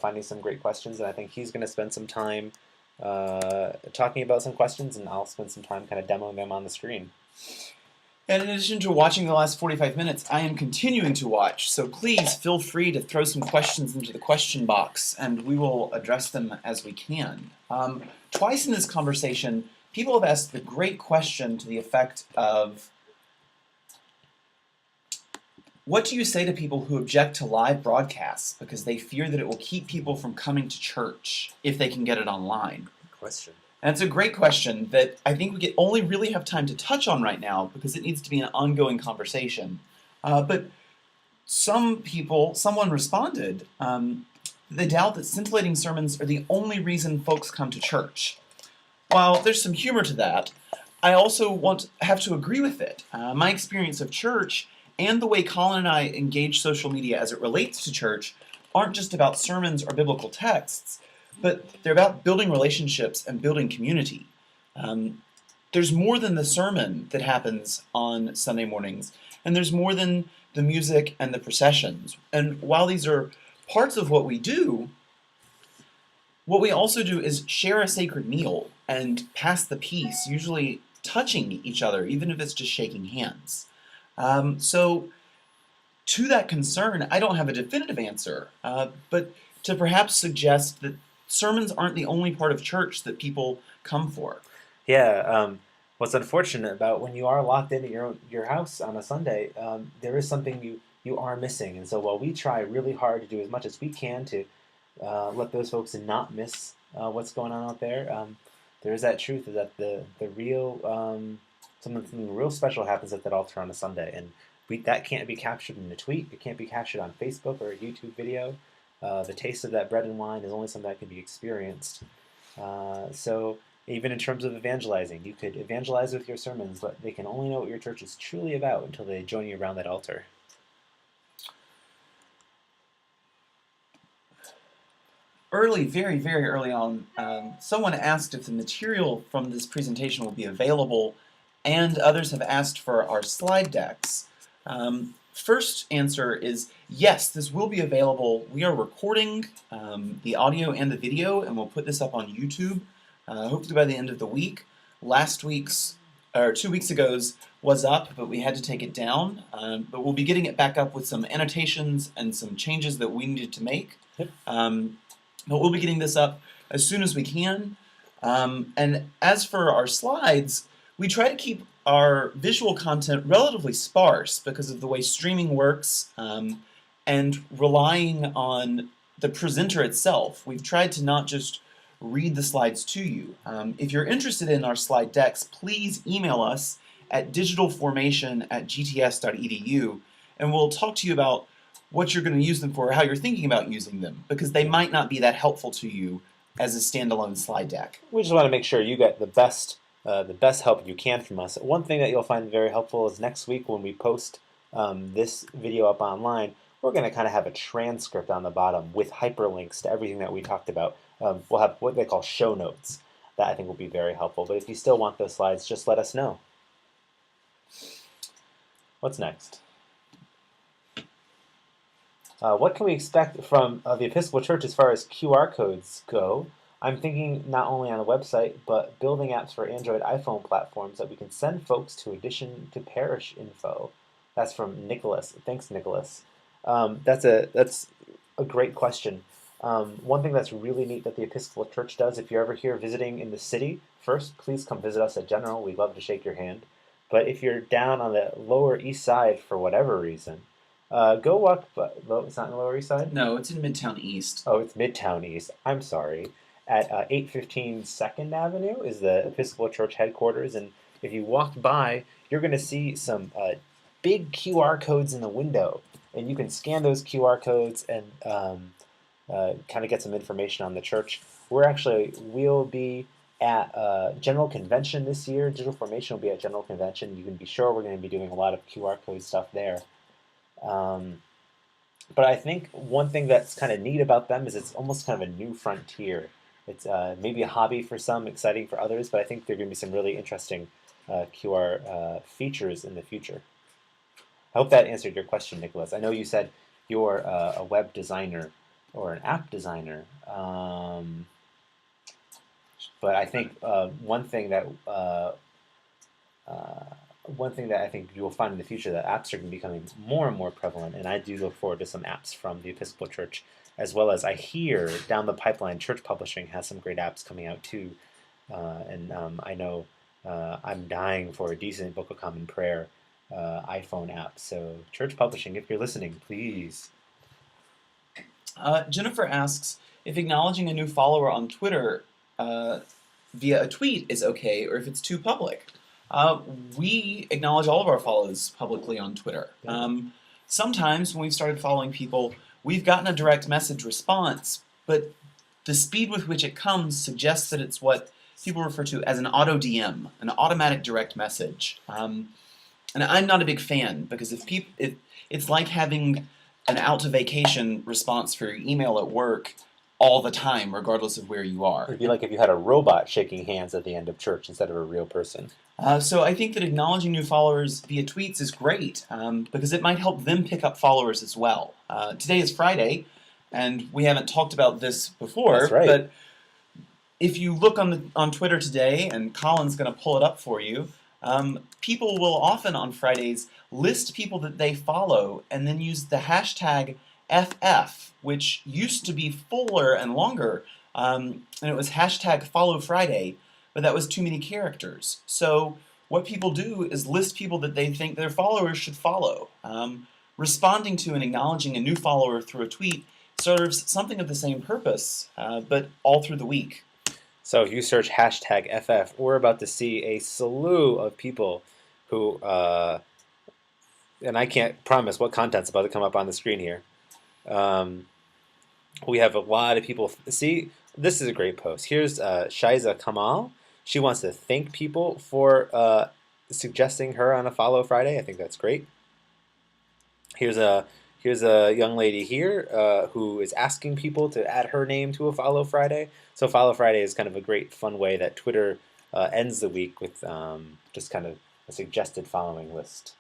finding some great questions, and I think he's going to spend some time talking about some questions, and I'll spend some time kind of demoing them on the screen. And in addition to watching the last 45 minutes, I am continuing to watch, so please feel free to throw some questions into the question box, and we will address them as we can. Twice in this conversation, people have asked the great question to the effect of, what do you say to people who object to live broadcasts because they fear that it will keep people from coming to church if they can get it online? Good question. And it's a great question that I think we only really have time to touch on right now because it needs to be an ongoing conversation. But someone responded, they doubt that scintillating sermons are the only reason folks come to church. While there's some humor to that, I also have to agree with it. My experience of church and the way Colin and I engage social media as it relates to church aren't just about sermons or biblical texts, but they're about building relationships and building community. There's more than the sermon that happens on Sunday mornings, and there's more than the music and the processions. And while these are parts of what we do, what we also do is share a sacred meal and pass the peace, usually touching each other, even if it's just shaking hands. So to that concern, I don't have a definitive answer, but to perhaps suggest that sermons aren't the only part of church that people come for. Yeah, what's unfortunate about when you are locked into your house on a Sunday, there is something you are missing. And so while we try really hard to do as much as we can to let those folks not miss what's going on out there, there is that truth that the real something real special happens at that altar on a Sunday, and that can't be captured in a tweet. It can't be captured on Facebook or a YouTube video. The taste of that bread and wine is only something that can be experienced. So even in terms of evangelizing, you could evangelize with your sermons, but they can only know what your church is truly about until they join you around that altar. Very, very early on, someone asked if the material from this presentation will be available, and others have asked for our slide decks. First answer is yes, this will be available. We are recording the audio and the video, and we'll put this up on YouTube hopefully by the end of the week. 2 weeks ago's was up, but we had to take it down. But we'll be getting it back up with some annotations and some changes that we needed to make. Yep. But we'll be getting this up as soon as we can. And as for our slides, we try to keep our visual content relatively sparse because of the way streaming works and relying on the presenter itself. We've tried to not just read the slides to you. If you're interested in our slide decks, please email us at digitalformation@gts.edu, and we'll talk to you about what you're going to use them for, or how you're thinking about using them, because they might not be that helpful to you as a standalone slide deck. We just want to make sure you get the best help you can from us. One thing that you'll find very helpful is next week when we post this video up online, we're going to kind of have a transcript on the bottom with hyperlinks to everything that we talked about. We'll have what they call show notes. That I think will be very helpful. But if you still want those slides, just let us know. What's next? What can we expect from the Episcopal Church as far as QR codes go? I'm thinking not only on the website, but building apps for Android iPhone platforms that we can send folks to addition to parish info. That's from Nicholas. Thanks, Nicholas. That's a great question. One thing that's really neat that the Episcopal Church does, if you're ever here visiting in the city, first, please come visit us at General. We'd love to shake your hand. But if you're down on the Lower East Side for whatever reason, Go walk. It's not in the Lower East Side. No, it's in Midtown East. Oh, it's Midtown East. I'm sorry. At 815 Second Avenue is the Episcopal Church headquarters, and if you walked by, you're going to see some big QR codes in the window, and you can scan those QR codes and kind of get some information on the church. We'll be at General Convention this year. Digital Formation will be at General Convention. You can be sure we're going to be doing a lot of QR code stuff there. But I think one thing that's kind of neat about them is it's almost kind of a new frontier. It's maybe a hobby for some, exciting for others, but I think there are going to be some really interesting QR features in the future. I hope that answered your question, Nicholas. I know you said you're a web designer or an app designer, but I think one thing that I think you'll find in the future that apps are going to be becoming more and more prevalent, and I do look forward to some apps from the Episcopal Church, as well as I hear down the pipeline church publishing has some great apps coming out too, and I know I'm dying for a decent Book of Common Prayer iPhone app. So church publishing, if you're listening, please. Jennifer asks if acknowledging a new follower on Twitter via a tweet is okay, or if it's too public. We acknowledge all of our follows publicly on Twitter. Sometimes when we've started following people, we've gotten a direct message response, but the speed with which it comes suggests that it's what people refer to as an auto DM, an automatic direct message. And I'm not a big fan, because it's like having an out to vacation response for your email at work all the time, regardless of where you are. It'd be like if you had a robot shaking hands at the end of church instead of a real person. So I think that acknowledging new followers via tweets is great, because it might help them pick up followers as well. Today is Friday, and we haven't talked about this before, That's right. But if you look on Twitter today, and Colin's going to pull it up for you, people will often on Fridays list people that they follow and then use the hashtag FF, which used to be fuller and longer, and it was hashtag Follow Friday, but that was too many characters. So what people do is list people that they think their followers should follow. Responding to and acknowledging a new follower through a tweet serves something of the same purpose, but all through the week. So if you search hashtag FF, we're about to see a slew of people who, and I can't promise what content's about to come up on the screen here. We have a lot of people. See, this is a great post. Here's Shiza Kamal. She wants to thank people for suggesting her on a Follow Friday. I think that's great. Here's a young lady here who is asking people to add her name to a Follow Friday. So Follow Friday is kind of a great, fun way that Twitter ends the week with just kind of a suggested following list.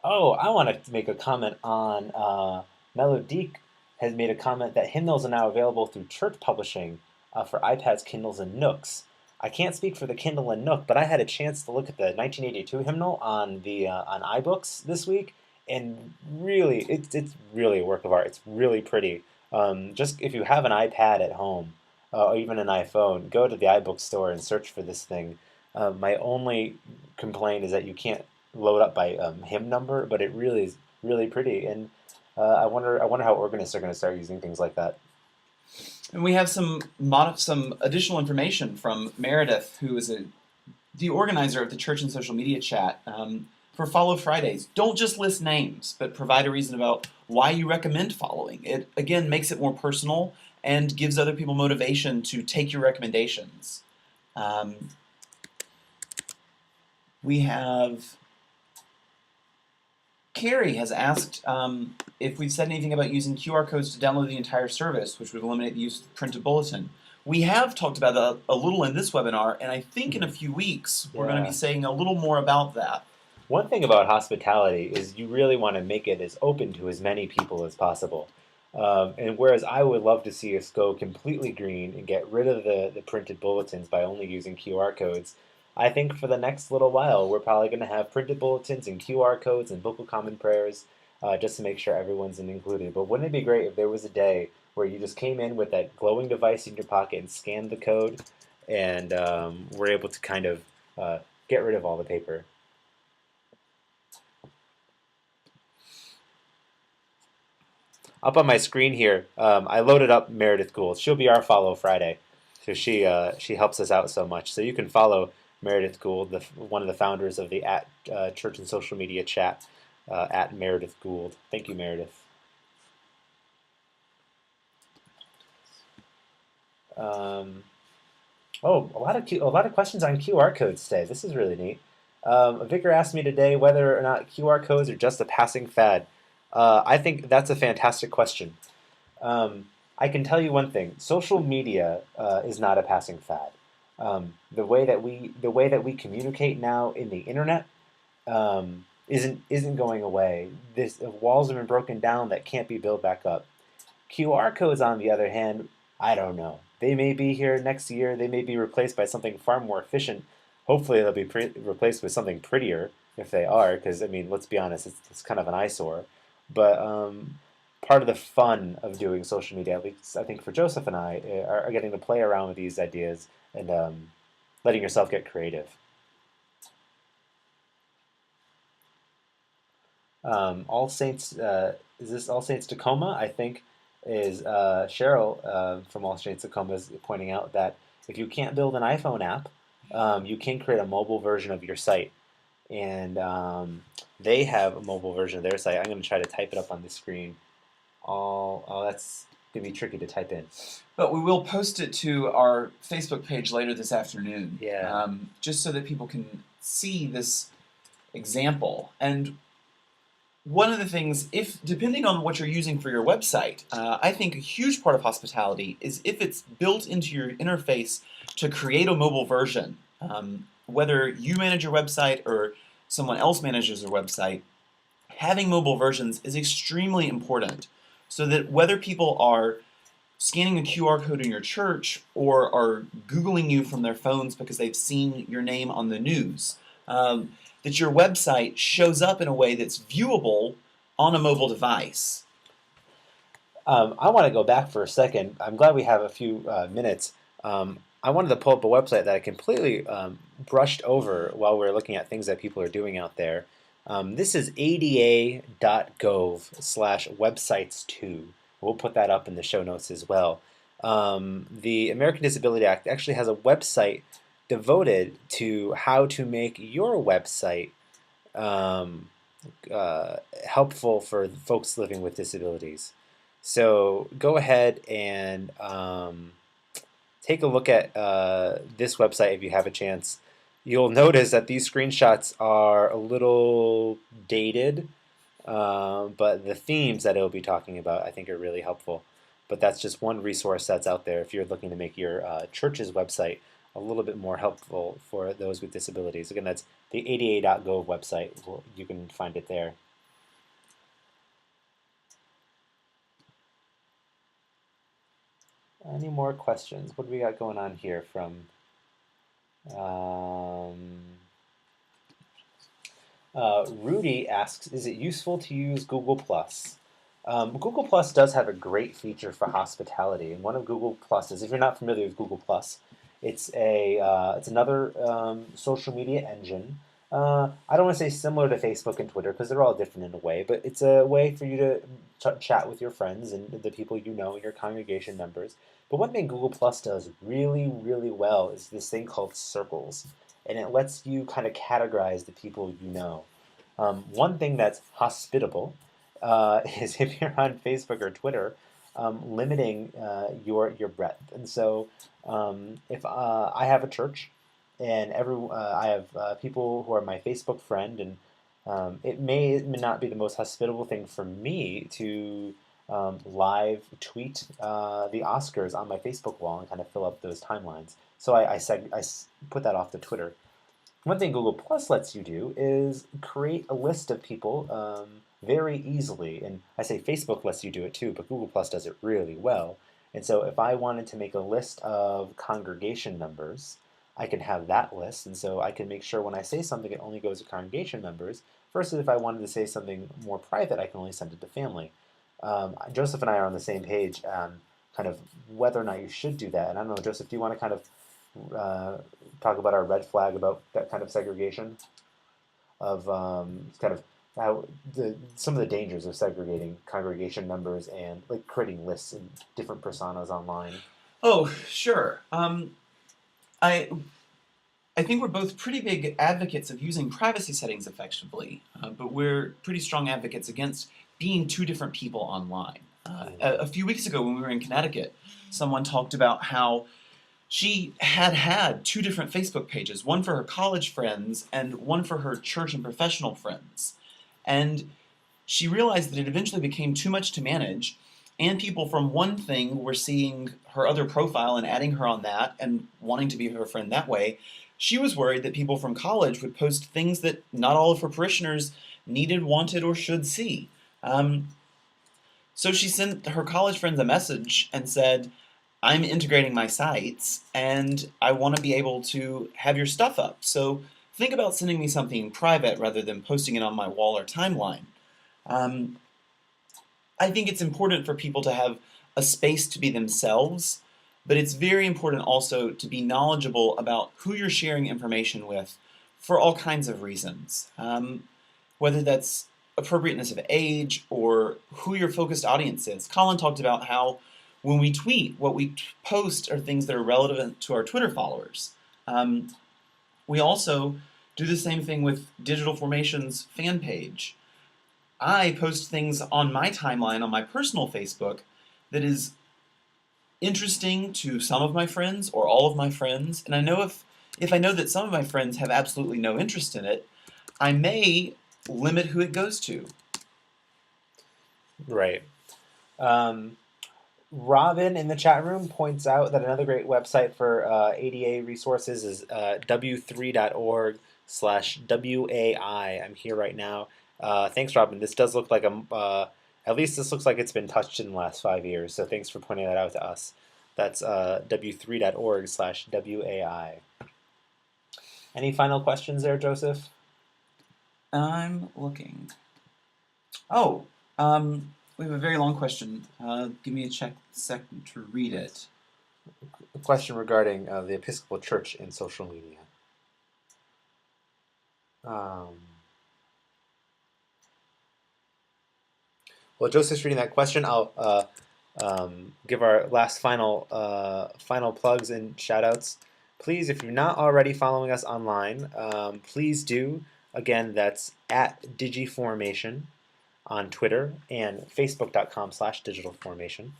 Oh, I want to make a comment on Melodique has made a comment that hymnals are now available through church publishing for iPads, Kindles, and Nooks. I can't speak for the Kindle and Nook, but I had a chance to look at the 1982 hymnal on the on iBooks this week, and really, it's really a work of art. It's really pretty. Just if you have an iPad at home, or even an iPhone, go to the iBook store and search for this thing. My only complaint is that you can't load up by hymn number, but it really is really pretty, and I wonder how organists are going to start using things like that. And we have some additional information from Meredith, who is the organizer of the Church and Social Media Chat for Follow Fridays. Don't just list names, but provide a reason about why you recommend following. It, again, makes it more personal and gives other people motivation to take your recommendations. We have... Carrie has asked if we've said anything about using QR codes to download the entire service, which would eliminate the use of the printed bulletin. We have talked about that a little in this webinar, and I think in a few weeks we're going to be saying a little more about that. One thing about hospitality is you really want to make it as open to as many people as possible. And whereas I would love to see us go completely green and get rid of the printed bulletins by only using QR codes, I think for the next little while we're probably going to have printed bulletins and QR codes and Book of Common Prayers just to make sure everyone's included. But wouldn't it be great if there was a day where you just came in with that glowing device in your pocket and scanned the code and were able to kind of get rid of all the paper? up on my screen here, I loaded up Meredith Gould. She'll be our follow Friday. So she helps us out so much. So you can follow Meredith Gould, one of the founders of the Church and Social Media Chat, at Meredith Gould. Thank you, Meredith. Oh, a lot of questions on QR codes today. This is really neat. A vicar asked me today whether or not QR codes are just a passing fad. I think that's a fantastic question. I can tell you one thing: social media is not a passing fad. The way that we communicate now in the internet isn't going away. Walls have been broken down that can't be built back up. QR codes, on the other hand, I don't know. They may be here next year. They may be replaced by something far more efficient. Hopefully, they'll be replaced with something prettier if they are, because, I mean, let's be honest, it's kind of an eyesore. But part of the fun of doing social media, at least I think for Joseph and I, are getting to play around with these ideas and letting yourself get creative. All Saints, is this All Saints Tacoma? I think is Cheryl from All Saints Tacoma is pointing out that if you can't build an iPhone app, you can create a mobile version of your site. And they have a mobile version of their site. I'm going to try to type it up on the screen. Oh, that's going to be tricky to type in. But we will post it to our Facebook page later this afternoon. Yeah. Just so that people can see this example. And one of the things, depending on what you're using for your website, I think a huge part of hospitality is if it's built into your interface to create a mobile version. Whether you manage your website or someone else manages your website, having mobile versions is extremely important so that whether people are scanning a QR code in your church or are Googling you from their phones because they've seen your name on the news, that your website shows up in a way that's viewable on a mobile device. I want to go back for a second. I'm glad we have a few minutes. I wanted to pull up a website that I completely brushed over while we were looking at things that people are doing out there. This is ada.gov/websites2. We'll put that up in the show notes as well. The American Disability Act actually has a website devoted to how to make your website helpful for folks living with disabilities. So go ahead and take a look at this website if you have a chance. You'll notice that these screenshots are a little dated, but the themes that it'll be talking about I think are really helpful. But that's just one resource that's out there if you're looking to make your church's website a little bit more helpful for those with disabilities. Again, that's the ada.gov website. You can find it there. Any more questions? What do we got going on here from Rudy asks, is it useful to use Google+? Google Plus does have a great feature for hospitality, and one of Google Plus's, if you're not familiar with Google Plus, it's another social media engine. I don't want to say similar to Facebook and Twitter because they're all different in a way, but it's a way for you to chat with your friends and the people you know, your congregation members. But one thing Google Plus does really, really well is this thing called circles, and it lets you kind of categorize the people you know. One thing that's hospitable is if you're on Facebook or Twitter, limiting your breadth. And so if I have a church and I have people who are my Facebook friend, and it may not be the most hospitable thing for me to live tweet the Oscars on my Facebook wall and kind of fill up those timelines. So I put that off to Twitter. One thing Google Plus lets you do is create a list of people very easily. And I say Facebook lets you do it too, but Google Plus does it really well. And so if I wanted to make a list of congregation members, I can have that list. And so I can make sure when I say something, it only goes to congregation members, versus if I wanted to say something more private, I can only send it to family. Joseph and I are on the same page on kind of whether or not you should do that. And I don't know, Joseph, do you want to kind of talk about our red flag about that kind of segregation of kind of some of the dangers of segregating congregation members and like creating lists and different personas online. Oh, sure. I I think we're both pretty big advocates of using privacy settings effectively, but we're pretty strong advocates against being two different people online. A few weeks ago, when we were in Connecticut, someone talked about how she had two different Facebook pages, one for her college friends and one for her church and professional friends. And she realized that it eventually became too much to manage, and people from one thing were seeing her other profile and adding her on that and wanting to be her friend that way. She was worried that people from college would post things that not all of her parishioners needed, wanted, or should see. So she sent her college friends a message and said, I'm integrating my sites and I want to be able to have your stuff up. So think about sending me something private rather than posting it on my wall or timeline. I think it's important for people to have a space to be themselves, but it's very important also to be knowledgeable about who you're sharing information with for all kinds of reasons. Whether that's appropriateness of age or who your focused audience is. Colin talked about how when we tweet, what we post are things that are relevant to our Twitter followers. We also do the same thing with Digital Formation's fan page. I post things on my timeline on my personal Facebook that is interesting to some of my friends or all of my friends, and I know if I know that some of my friends have absolutely no interest in it, I may limit who it goes to. Right. Robin in the chat room points out that another great website for ADA resources is w3.org/WAI. I'm here right now. Thanks, Robin. This does look like at least this looks like it's been touched in the last 5 years. So thanks for pointing that out to us. That's w3.org/WAI. Any final questions there, Joseph? I'm looking. Oh, we have a very long question. Give me a second to read it. A question regarding the Episcopal Church in social media. Well, Joseph's reading that question. I'll give our last final plugs and shout-outs. Please, if you're not already following us online, please do. Again, that's at Digiformation on Twitter and facebook.com/digitalformation.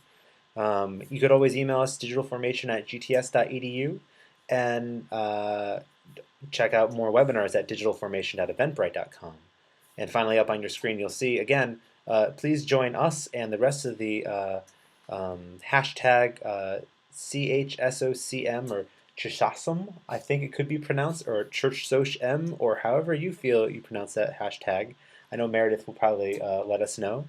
You could always email us digitalformation@gts.edu and check out more webinars at digitalformation.eventbrite.com. And finally, up on your screen, you'll see, again, please join us and the rest of the hashtag CHSOCM or Chishasm, I think it could be pronounced, or ChurchSocM, or however you feel you pronounce that hashtag. I know Meredith will probably let us know.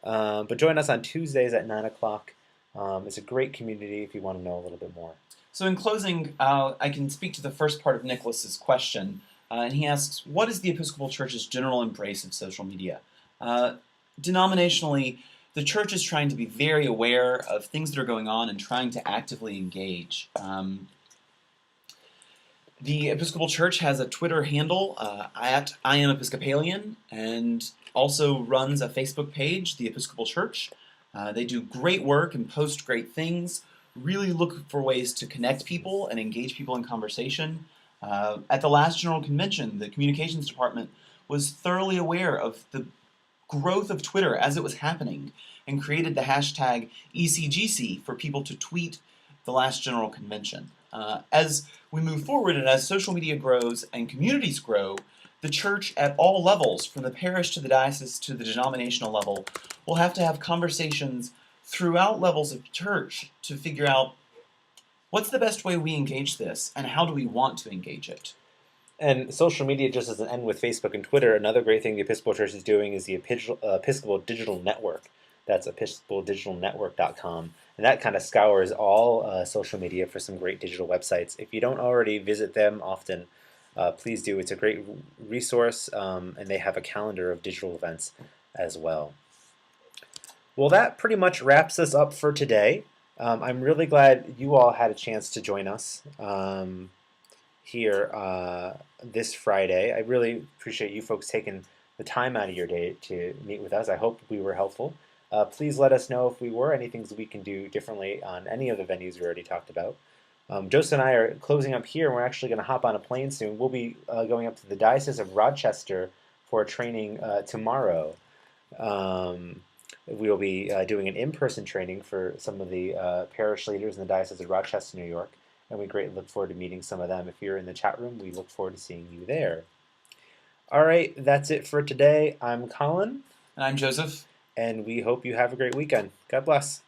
But join us on Tuesdays at 9 o'clock. It's a great community if you want to know a little bit more. So in closing, I can speak to the first part of Nicholas's question. And he asks, what is the Episcopal Church's general embrace of social media? Denominationally, the Church is trying to be very aware of things that are going on and trying to actively engage. The Episcopal Church has a Twitter handle at I Am Episcopalian, and also runs a Facebook page, the Episcopal Church. They do great work and post great things, really look for ways to connect people and engage people in conversation. At the last General Convention, the Communications Department was thoroughly aware of the growth of Twitter as it was happening and created the hashtag ECGC for people to tweet the last General Convention. As we move forward and as social media grows and communities grow, the Church at all levels, from the parish to the diocese to the denominational level, will have to have conversations throughout levels of Church to figure out what's the best way we engage this and how do we want to engage it. And social media just doesn't end with Facebook and Twitter. Another great thing the Episcopal Church is doing is the Episcopal Digital Network. That's episcopaldigitalnetwork.com. And that kind of scours all social media for some great digital websites. If you don't already visit them often, please do. It's a great resource, and they have a calendar of digital events as well. Well, that pretty much wraps us up for today. I'm really glad you all had a chance to join us here this Friday. I really appreciate you folks taking the time out of your day to meet with us. I hope we were helpful. Please let us know if we were, any things we can do differently on any of the venues we already talked about. Joseph and I are closing up here, and we're actually going to hop on a plane soon. We'll be going up to the Diocese of Rochester for a training tomorrow. We'll be doing an in-person training for some of the parish leaders in the Diocese of Rochester, New York, and we greatly look forward to meeting some of them. If you're in the chat room, we look forward to seeing you there. All right, that's it for today. I'm Colin. And I'm Joseph. And we hope you have a great weekend. God bless.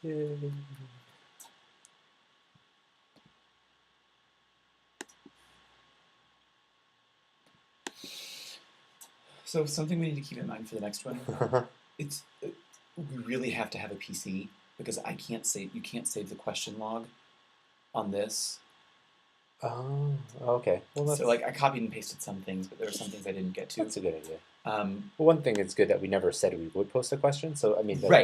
Yay. So something we need to keep in mind for the next one, it's we really have to have a PC because you can't save the question log on this. Oh, okay. Well, So like I copied and pasted some things, but there are some things I didn't get to. that's a good idea. Well, one thing is good that we never said we would post a question. So I mean, right.